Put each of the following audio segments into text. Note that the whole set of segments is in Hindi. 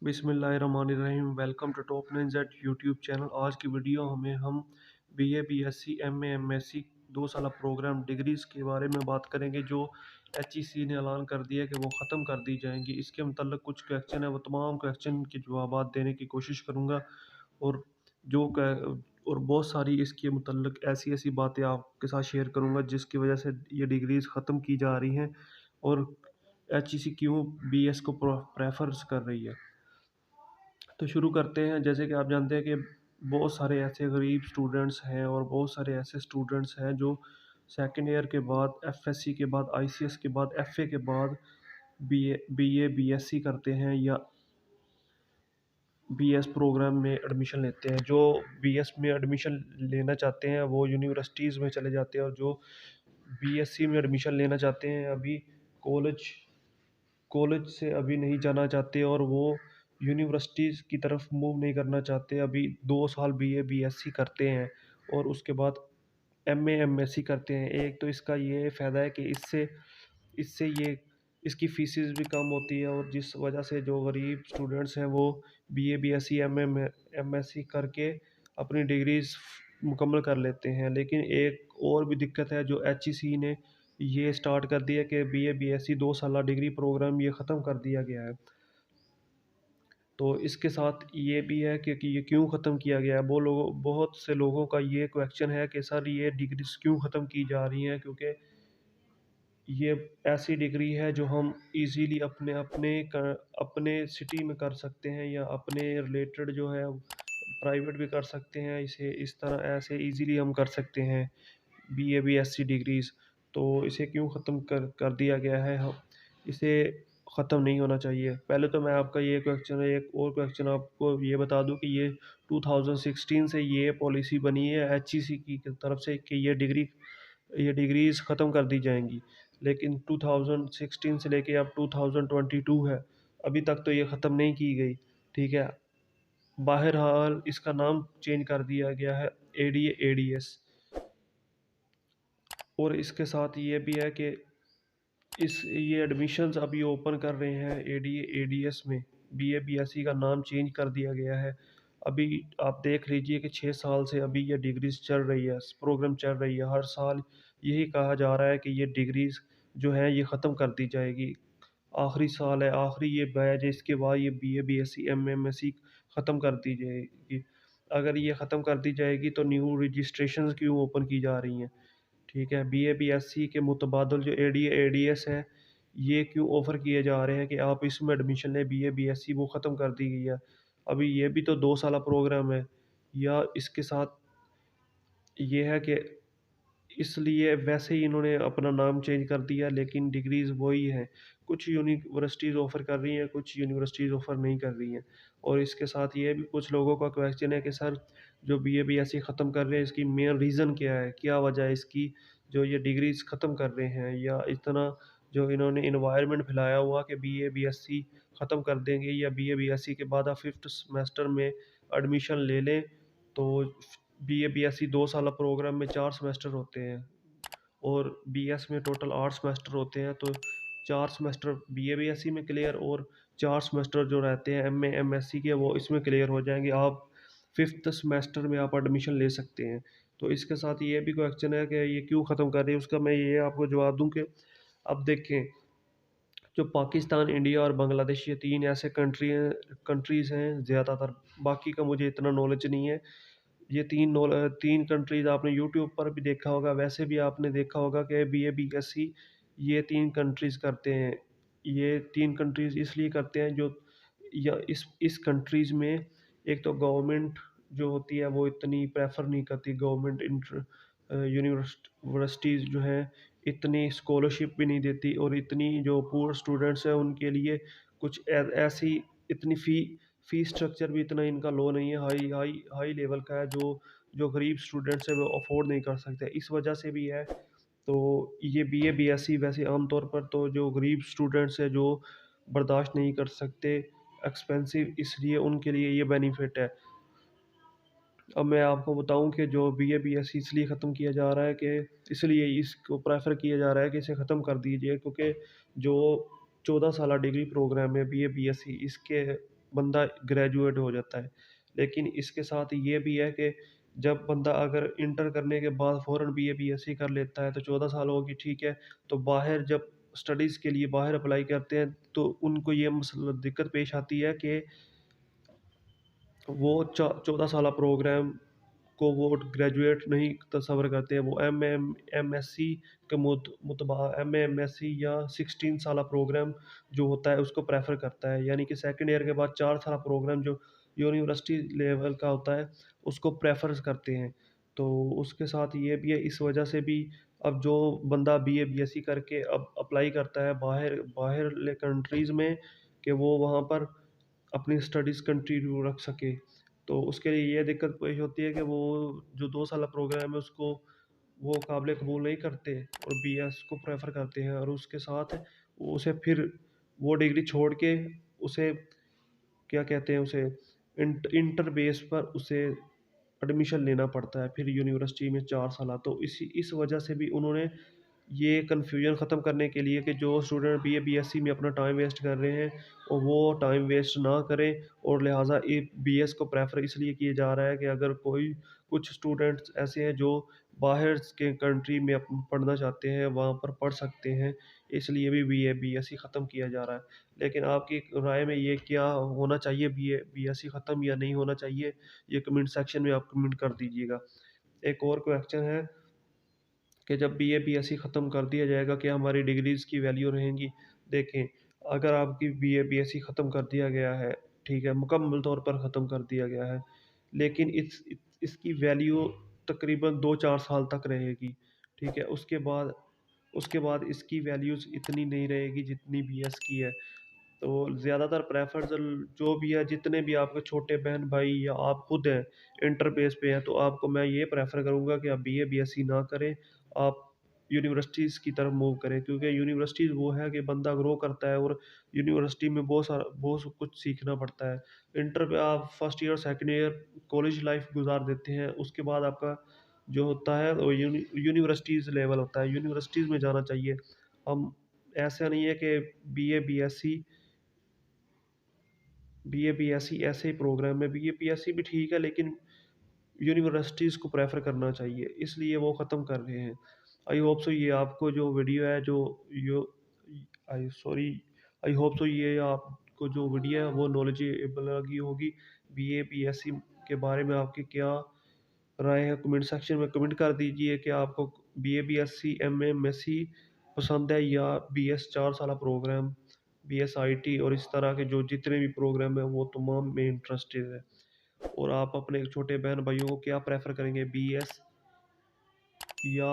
बिस्मिल्लाहिर्रहमानिर्रहीम। Welcome to top 9 YouTube channel. आज की वीडियो में हम बीए, बीएससी, एमए, एमएससी 2 साल प्रोग्राम डिग्रीज़ के बारे में बात करेंगे जो एचईसी ने ऐलान कर दिया है कि वो ख़त्म कर दी जाएंगी। इसके मतलब कुछ क्वेश्चन है, वो तमाम क्वेश्चन के जवाब देने की कोशिश करूँगा और जो और बहुत सारी इसके मतलब ऐसी ऐसी बातें आपके साथ शेयर करूँगा जिसकी वजह से ये डिग्रीज़ ख़त्म की जा रही हैं और एचईसी क्यों बीएस को प्रेफर कर रही है। तो शुरू करते हैं। जैसे कि आप जानते हैं कि बहुत सारे ऐसे गरीब स्टूडेंट्स हैं और बहुत सारे ऐसे स्टूडेंट्स हैं जो सेकेंड ईयर के बाद, एफएससी के बाद, आईसीएस के बाद, एफए के बाद बीए बीएससी करते हैं या बीएस प्रोग्राम में एडमिशन लेते हैं। जो बीएस में एडमिशन लेना चाहते हैं वो यूनिवर्सिटीज़ में चले जाते हैं, और जो बीएससी में एडमिशन लेना चाहते हैं अभी कॉलेज कॉलेज से अभी नहीं जाना चाहते और वो यूनिवर्सिटीज़ की तरफ मूव नहीं करना चाहते। अभी 2 साल बीए बीएससी करते हैं और उसके बाद एमए एमएससी करते हैं। एक तो इसका ये फ़ायदा है कि इससे इससे ये इसकी फीसिस भी कम होती है, और जिस वजह से जो गरीब स्टूडेंट्स हैं वो बीए बीएससी एमएससी करके अपनी डिग्रीज मुकम्मल कर लेते हैं। लेकिन एक और भी दिक्कत है जो एचईसी ने ये स्टार्ट कर दिया कि बीए बीएससी 2 साल डिग्री प्रोग्राम ये ख़त्म कर दिया गया है। तो इसके साथ ये भी है कि ये क्यों ख़त्म किया गया है। बहुत से लोगों का ये क्वेश्चन है कि सर ये डिग्रीज क्यों ख़त्म की जा रही हैं, क्योंकि ये ऐसी डिग्री है जो हम इजीली अपने अपने अपने सिटी में कर सकते हैं या अपने रिलेटेड जो है प्राइवेट भी कर सकते हैं। इसे इस तरह ऐसे इजीली हम कर सकते हैं बीए बीएससी डिग्रीज। तो इसे क्यों ख़त्म कर दिया गया है। हम इसे ख़त्म नहीं होना चाहिए। पहले तो मैं आपका ये क्वेश्चन है, एक और क्वेश्चन आपको ये बता दूं कि ये 2016 से ये पॉलिसी बनी है एचईसी की तरफ से कि ये डिग्रीज़ ख़त्म कर दी जाएंगी। लेकिन 2016 से लेके अब 2022 है, अभी तक तो ये ख़त्म नहीं की गई। ठीक है। बहरहाल इसका नाम चेंज कर दिया गया है एडीए एडीएस। और इसके साथ ये भी है कि ये एडमिशन्स अभी ओपन कर रहे हैं एडीए एडीएस में। बीए बीएससी का नाम चेंज कर दिया गया है। अभी आप देख लीजिए कि 6 साल से अभी ये डिग्रीज चल रही है, प्रोग्राम चल रही है। हर साल यही कहा जा रहा है कि ये डिग्रीज जो है ये ख़त्म कर दी जाएगी। आखिरी साल है, आखिरी ये बैच है, इसके बाद ये बीए बीएससी एमएससी ख़त्म कर दी जाएगी। अगर ये ख़त्म कर दी जाएगी तो न्यू रजिस्ट्रेशन क्यों ओपन की जा रही हैं। ठीक है। बीए बीएससी के मुतबादल जो एडीए एडीएस है ये क्यों ऑफ़र किए जा रहे हैं कि आप इसमें एडमिशन लें। बीए बीएससी वो ख़त्म कर दी गई है। अभी ये भी तो 2 साल प्रोग्राम है। या इसके साथ ये है कि इसलिए वैसे ही इन्होंने अपना नाम चेंज कर दिया, लेकिन डिग्रीज़ वही हैं। कुछ यूनिवर्सिटीज़ ऑफ़र कर रही हैं, कुछ यूनिवर्सिटीज़ ऑफ़र नहीं कर रही हैं। और इसके साथ ये भी कुछ लोगों का क्वेश्चन है कि सर जो बीए बीएससी ख़त्म कर रहे हैं इसकी मेन रीज़न क्या है, क्या वजह है इसकी जो ये डिग्रीज़ ख़त्म कर रहे हैं। या इतना जो इन्होंने इन्वायरमेंट फैलाया हुआ कि बीए बीएससी ख़त्म कर देंगे या बीए बीएससी के बाद आप फिफ्थ सेमेस्टर में एडमिशन ले लें। तो बीए बीएससी 2 साल प्रोग्राम में 4 सेमेस्टर होते हैं और बीएस में टोटल 8 सेमेस्टर होते हैं। तो 4 सेमेस्टर बीए बीएससी में क्लियर और 4 सेमेस्टर जो रहते हैं एमए एमएससी के वो इसमें क्लियर हो जाएंगे। आप फिफ्थ सेमेस्टर में आप एडमिशन ले सकते हैं। तो इसके साथ ये भी क्वेश्चन है कि ये क्यों ख़त्म कर रही है, उसका मैं ये आपको जवाब दूं कि अब देखें, जो पाकिस्तान, इंडिया और बांग्लादेश ये तीन ऐसे कंट्रीज़ हैं ज़्यादातर। बाकी का मुझे इतना नॉलेज नहीं है। ये तीन कंट्रीज़ आपने यूट्यूब पर भी देखा होगा, वैसे भी आपने देखा होगा कि बीए बीएससी ये तीन कंट्रीज़ करते हैं। ये तीन कंट्रीज़ इसलिए करते हैं जो या इस कंट्रीज़ में एक तो गवर्नमेंट जो होती है वो इतनी प्रेफर नहीं करती। गवर्नमेंट इंटर यूनिवर्सिटीज़ जो हैं इतनी स्कॉलरशिप भी नहीं देती, और इतनी जो पुअर स्टूडेंट्स हैं उनके लिए कुछ ऐसी इतनी फ़ी स्ट्रक्चर भी इतना इनका लो नहीं है, हाई हाई हाई लेवल का है जो जो गरीब स्टूडेंट्स हैं वो अफोर्ड नहीं कर सकते। इस वजह से भी है। तो ये बीए बीएससी वैसे आमतौर पर तो जो गरीब स्टूडेंट्स हैं जो बर्दाश्त नहीं कर सकते एक्सपेंसिव, इसलिए उनके लिए ये बेनिफिट है। अब मैं आपको बताऊं कि जो बीए बीएससी इसलिए ख़त्म किया जा रहा है कि इसलिए इसको प्रेफर किया जा रहा है कि इसे ख़त्म कर दीजिए, क्योंकि जो 14 साल डिग्री प्रोग्राम है बीए बीएससी इसके बंदा ग्रेजुएट हो जाता है। लेकिन इसके साथ ये भी है कि जब बंदा अगर इंटर करने के बाद फ़ौरन बीए बीएससी कर लेता है तो 14 साल होगी, ठीक है। तो बाहर जब स्टडीज़ के लिए बाहर अप्लाई करते हैं तो उनको ये मसला दिक्कत पेश आती है कि वो 14 साला प्रोग्राम को वो ग्रेजुएट नहीं तस्वर करते हैं। वो एम एस सी के मुतबा एम एम एस सी या 16 साला प्रोग्राम जो होता है उसको प्रेफर करता है, यानी कि सेकेंड ईयर के बाद 4 साला प्रोग्राम जो यूनिवर्सिटी लेवल का होता है उसको प्रेफर करते हैं। तो उसके साथ ये भी है, इस वजह से भी अब जो बंदा B A B S C करके अब अप्लाई करता है बाहर बाहर कंट्रीज़ में कि वो वहाँ पर अपनी स्टडीज़ कंटिन्यू रख सके। तो उसके लिए ये दिक्कत पेश होती है कि वो जो 2 साला प्रोग्राम है उसको वो काबिल कबूल नहीं करते और बीएस को प्रेफ़र करते हैं, और उसके साथ उसे फिर वो डिग्री छोड़ के उसे क्या कहते हैं उसे इंटर बेस पर उसे एडमिशन लेना पड़ता है फिर यूनिवर्सिटी में 4 साल। तो इस वजह से भी उन्होंने ये कन्फ्यूजन ख़त्म करने के लिए कि जो स्टूडेंट बीए बीएससी में अपना टाइम वेस्ट कर रहे हैं और वो टाइम वेस्ट ना करें, और लिहाजा ये बीएस को प्रेफर इसलिए किया जा रहा है कि अगर कोई कुछ स्टूडेंट्स ऐसे हैं जो बाहर के कंट्री में पढ़ना चाहते हैं वहाँ पर पढ़ सकते हैं, इसलिए भी बीए बीएससी ख़त्म किया जा रहा है। लेकिन आपकी राय में ये क्या होना चाहिए, बीए बीएससी ख़त्म या नहीं होना चाहिए? ये कमेंट सेक्शन में आप कमेंट कर दीजिएगा। एक और क्वेश्चन है कि जब बीए बीएससी ख़त्म कर दिया जाएगा क्या हमारी डिग्रीज़ की वैल्यू रहेंगी? देखें, अगर आपकी बीए बीएससी ख़त्म कर दिया गया है, ठीक है, मुकम्मल तौर पर ख़त्म कर दिया गया है, लेकिन इसकी वैल्यू तकरीबन 2-4 साल तक रहेगी, ठीक है? उसके बाद इसकी वैल्यूज़ इतनी नहीं रहेगी जितनी बीएस की है। तो ज़्यादातर प्रेफ़र जो भी है, जितने भी आपके छोटे बहन भाई या आप खुद हैं, इंटर बेस पे हैं, तो आपको मैं ये प्रेफ़र करूँगा कि आप बीए बीएससी ना करें, आप यूनिवर्सिटीज़ की तरफ मूव करें, क्योंकि यूनिवर्सिटीज़ वो है कि बंदा ग्रो करता है और यूनिवर्सिटी में बहुत कुछ सीखना पड़ता है। इंटर पे आप first year, second year college life गुज़ार देते हैं, उसके बाद आपका जो होता है वो यूनिवर्सिटीज़ लेवल होता है, यूनिवर्सिटीज़ में जाना चाहिए। हम ऐसा नहीं है कि बीए बीएससी बीए-बीएससी ऐसे ही प्रोग्राम है, बीए-बीएससी भी ठीक है लेकिन यूनिवर्सिटीज़ को प्रेफ़र करना चाहिए, इसलिए वो ख़त्म कर रहे हैं। आई होप सो ये आपको जो वीडियो है जो यो आई सॉरी आई होप सो ये आपको जो वीडियो है वो नॉलेजेबल लगी होगी। बीए-बीएससी के बारे में आपकी क्या राय है? कमेंट सेक्शन में कमेंट कर दीजिए कि आपको बीए-बीएससी, एमए, एमएससी पसंद है या बीएस 4 साला प्रोग्राम, बीएस आईटी और इस तरह के जो जितने भी प्रोग्राम हैं वो तमाम में इंटरेस्टेड है। और आप अपने छोटे बहन भाइयों को क्या प्रेफ़र करेंगे, बीएस या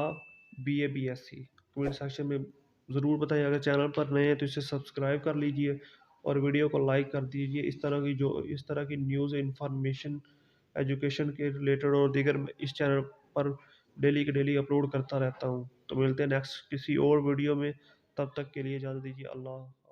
बीए-बीएससी? कमेंट सेक्शन में ज़रूर बताएँ। अगर चैनल पर नए हैं तो इसे सब्सक्राइब कर लीजिए और वीडियो को लाइक कर दीजिए। इस तरह की न्यूज़ इन्फॉर्मेशन एजुकेशन के रिलेटेड और दीगर मैं इस चैनल पर डेली के डेली अपलोड करता रहता हूँ। तो मिलते हैं नेक्स्ट किसी और वीडियो में, तब तक के लिए इजाज़त दीजिए। अल्लाह